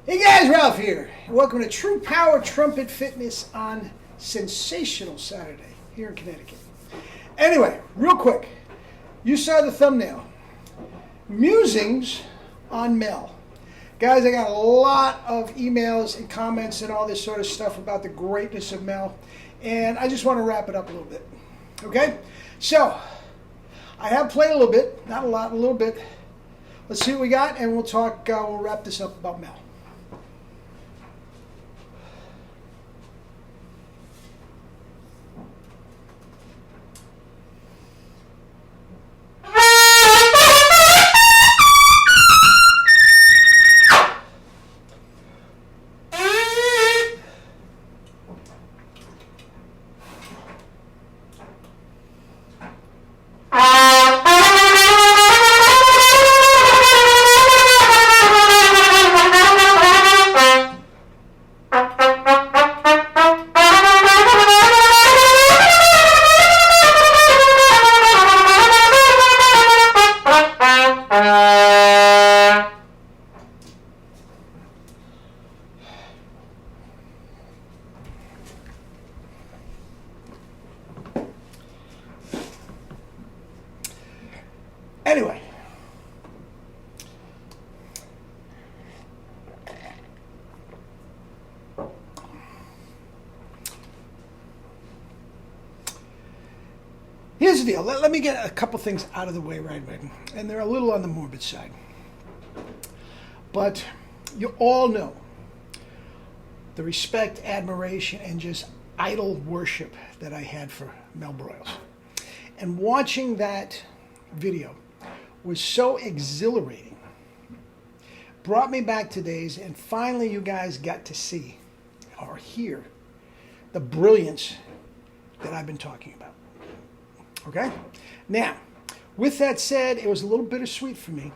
Hey guys, Ralph here. Welcome to True Power Trumpet Fitness on Sensational Saturday here in Connecticut. Anyway, real quick, you saw the thumbnail. Musings on MEL. Guys, I got a lot of emails and comments and all this sort of stuff about the greatness of MEL, and I just want to wrap it up a little bit. Okay? So, I have played a little bit, not a lot, a little bit. Let's see what we got, and we'll wrap this up about MEL. Anyway, here's the deal. Let me get a couple things out of the way right away. And they're a little on the morbid side. But you all know the respect, admiration, and just idol worship that I had for Mel Broyles. And watching that video was so exhilarating, brought me back to days, and finally you guys got to see or hear the brilliance that I've been talking about. Okay? Now, with that said, it was a little bittersweet for me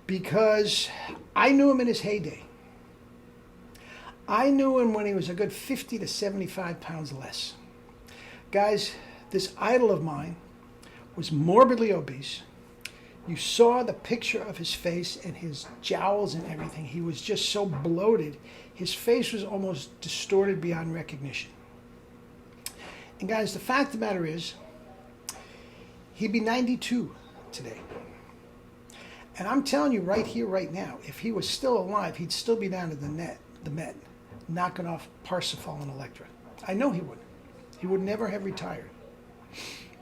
because I knew him in his heyday. I knew him when he was a good 50 to 75 pounds less. Guys, this idol of mine was morbidly obese. You saw the picture of his face and his jowls and everything. He was just so bloated. His face was almost distorted beyond recognition. And guys, the fact of the matter is, he'd be 92 today. And I'm telling you right here, right now, if he was still alive, he'd still be down at the Met, knocking off Parsifal and Electra. I know he would. He would never have retired.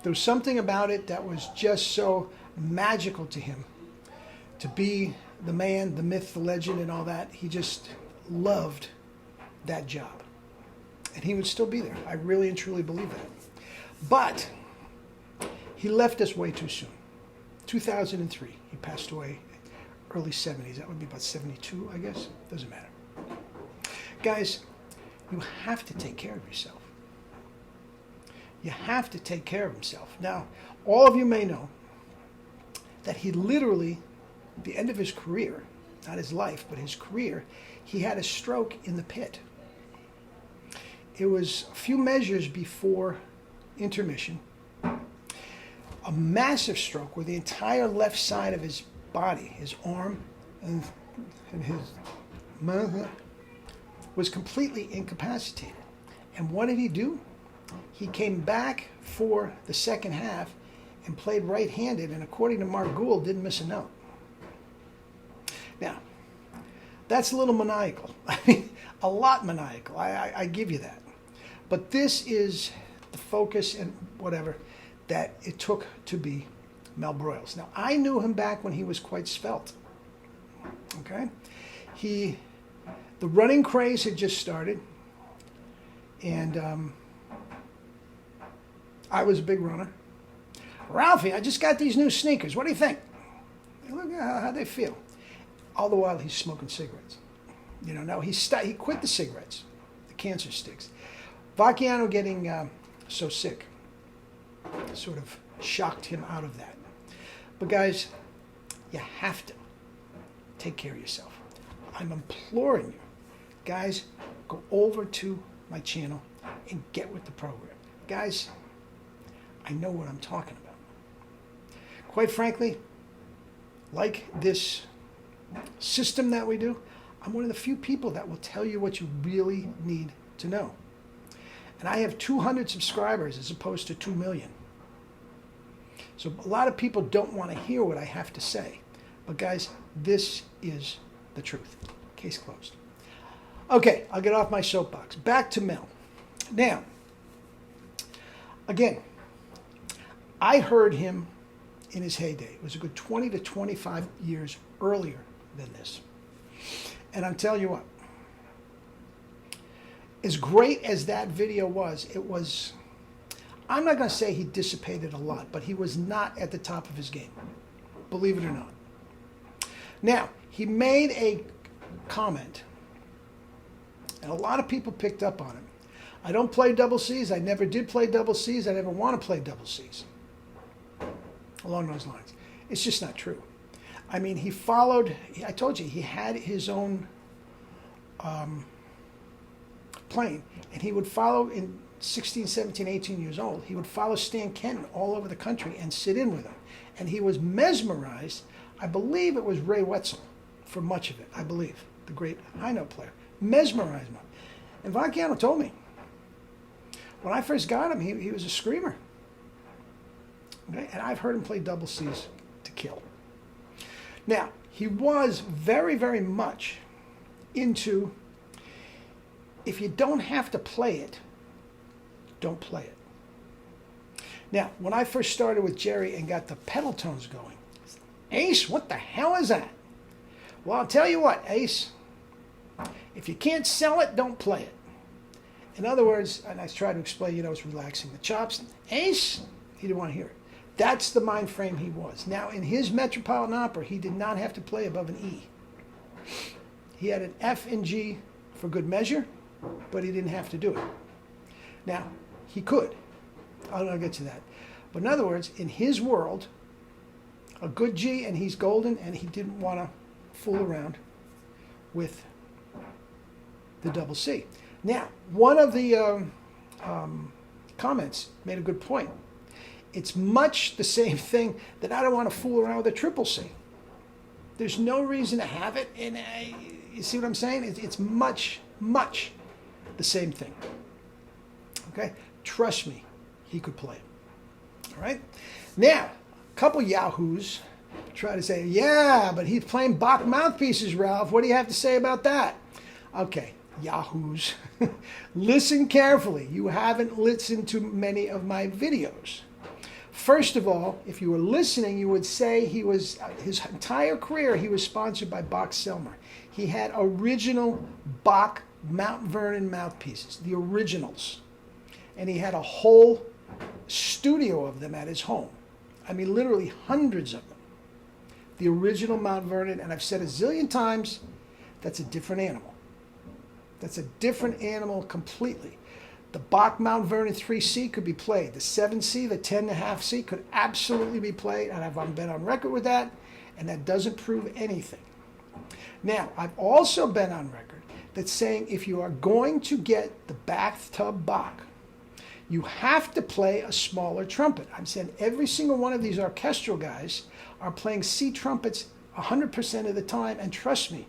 There was something about it that was just so magical to him. To be the man, the myth, the legend, and all that. He just loved that job. And he would still be there. I really and truly believe that. But he left us way too soon. 2003, he passed away, early 70s. That would be about 72, I guess. Doesn't matter. Guys, you have to take care of yourself. You have to take care of himself. Now, all of you may know that he literally, at the end of his career, not his life, but his career, he had a stroke in the pit. It was a few measures before intermission. A massive stroke where the entire left side of his body, his arm and his mouth, was completely incapacitated. And what did he do? He came back for the second half and played right-handed, and according to Mark Gould, didn't miss a note. Now, that's a little maniacal. I mean, a lot maniacal. I give you that. But this is the focus and whatever that it took to be Mel Broyles. Now, I knew him back when he was quite svelte. Okay? The running craze had just started, and I was a big runner. Ralphie, I just got these new sneakers. What do you think? Look at how they feel. All the while he's smoking cigarettes. You know, no, he quit the cigarettes, the cancer sticks. Vacchiano getting so sick sort of shocked him out of that. But guys, you have to take care of yourself. I'm imploring you, guys, go over to my channel and get with the program. Guys, I know what I'm talking about. Quite frankly, like this system that we do, I'm one of the few people that will tell you what you really need to know. And I have 200 subscribers as opposed to 2 million. So a lot of people don't want to hear what I have to say. But guys, this is the truth. Case closed. Okay, I'll get off my soapbox. Back to Mel. Now, again, I heard him in his heyday. It was a good 20 to 25 years earlier than this. And I'm telling you what, as great as that video was, it was, I'm not going to say he dissipated a lot, but he was not at the top of his game, believe it or not. Now, he made a comment, and a lot of people picked up on it. I don't play double C's. I never did play double C's. I never want to play double C's. Along those lines. It's just not true. I mean, he followed, I told you, he had his own plane, and he would follow in 16, 17, 18 years old. He would follow Stan Kenton all over the country and sit in with him. And he was mesmerized. I believe it was Ray Wetzel for much of it, I believe, the great high note player. Mesmerized him. And Vacchiano told me, when I first got him, he was a screamer. Okay? And I've heard him play double C's to kill. Now, he was very, very much into, if you don't have to play it, don't play it. Now, when I first started with Jerry and got the pedal tones going, Ace, what the hell is that? Well, I'll tell you what, Ace, if you can't sell it, don't play it. In other words, and I tried to explain, it's relaxing the chops. Ace, he didn't want to hear it. That's the mind frame he was. Now, in his Metropolitan Opera, he did not have to play above an E. He had an F and G for good measure, but he didn't have to do it. Now, he could. I'll get to that. But in other words, in his world, a good G and he's golden, and he didn't want to fool around with the double C. Now, one of the comments made a good point. It's much the same thing that I don't want to fool around with a triple C. There's no reason to have it, and you see what I'm saying? It's much, much the same thing. Okay? Trust me, he could play it. All right? Now, a couple yahoos try to say, yeah, but he's playing Bach mouthpieces, Ralph. What do you have to say about that? Okay, yahoos. Listen carefully. You haven't listened to many of my videos. First of all, if you were listening, you would say he was, his entire career, he was sponsored by Bach Selmer. He had original Bach Mount Vernon mouthpieces, the originals. And he had a whole studio of them at his home. I mean, literally hundreds of them. The original Mount Vernon, and I've said a zillion times, that's a different animal. That's a different animal completely. The Bach Mount Vernon 3C could be played. The 7C, the 10.5C could absolutely be played, and I've been on record with that, and that doesn't prove anything. Now, I've also been on record that's saying if you are going to get the bathtub Bach, you have to play a smaller trumpet. I'm saying every single one of these orchestral guys are playing C trumpets 100% of the time, and trust me,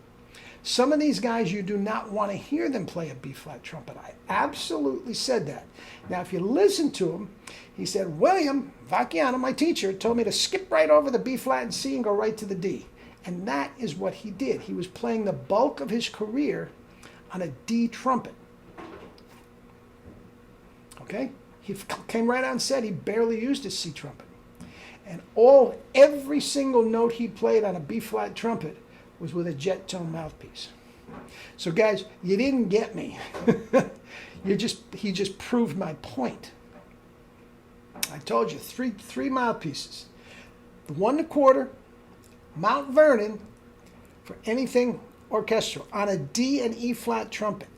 some of these guys, you do not want to hear them play a B-flat trumpet. I absolutely said that. Now, if you listen to him, he said, William Vacchiano, my teacher, told me to skip right over the B-flat and C and go right to the D. And that is what he did. He was playing the bulk of his career on a D trumpet. Okay? He came right out and said he barely used his C trumpet. And every single note he played on a B-flat trumpet was with a jet tone mouthpiece. So guys, you didn't get me. He just proved my point. I told you, three mouthpieces. The 1 1/4 Mount Vernon for anything orchestral on a D and E flat trumpet.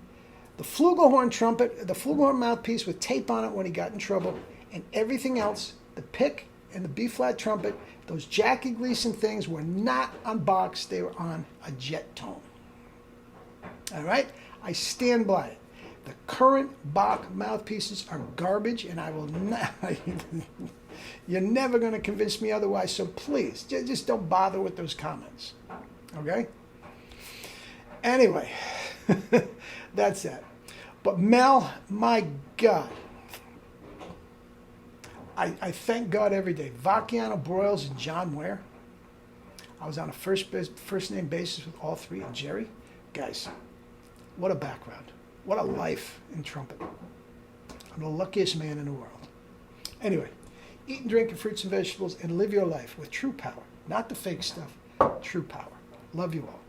The flugelhorn trumpet, the flugelhorn mouthpiece with tape on it when he got in trouble, and everything else, the pick and the B flat trumpet, those Jackie Gleason things were not on Bach's, they were on a jet tone. All right? I stand by it. The current Bach mouthpieces are garbage, and I will not, you're never going to convince me otherwise, so please, just don't bother with those comments. Okay? Anyway, that's that. But Mel, my God, I thank God every day. Vacchiano, Broyles, and John Ware. I was on a first name basis with all three, and Jerry. Guys, what a background. What a life in trumpet. I'm the luckiest man in the world. Anyway, eat and drink your fruits and vegetables and live your life with true power. Not the fake stuff, true power. Love you all.